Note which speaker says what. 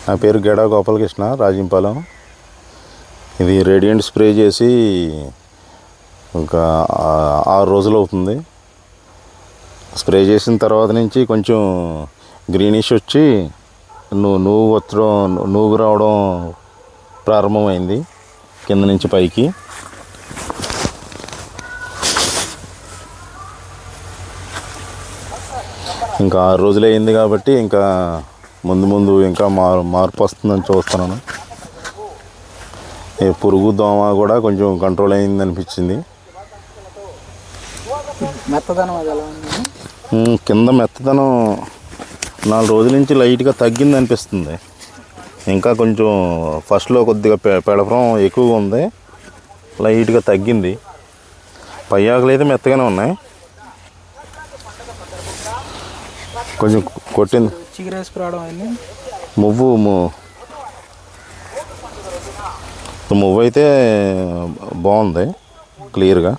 Speaker 1: నా పేరు గెడా గోపాలకృష్ణ, రాజంపాలెం. ఇది రేడియంట్ స్ప్రే చేసి ఇంకా 6 రోజులు అవుతుంది. స్ప్రే చేసిన తర్వాత నుంచి కొంచెం గ్రీనిష్ వచ్చి నూగు రావడం ప్రారంభమైంది కింద నుంచి పైకి. ఇంకా 6 రోజులు అయింది కాబట్టి ఇంకా ముందు ఇంకా మార్పు వస్తుందని చూస్తున్నాను. పురుగు దోమ కూడా కొంచెం కంట్రోల్ అయింది అనిపించింది. కింద మెత్తదనం 4 రోజుల నుంచి లైట్గా తగ్గింది అనిపిస్తుంది. ఇంకా కొంచెం ఫస్ట్లో కొద్దిగా పెడపరం ఎక్కువగా ఉంది, లైట్గా తగ్గింది. పై ఆకులు అయితే మెత్తగానే ఉన్నాయి. కొంచెం కొట్టింది మువ్వు అయితే బాగుంది క్లియర్గా.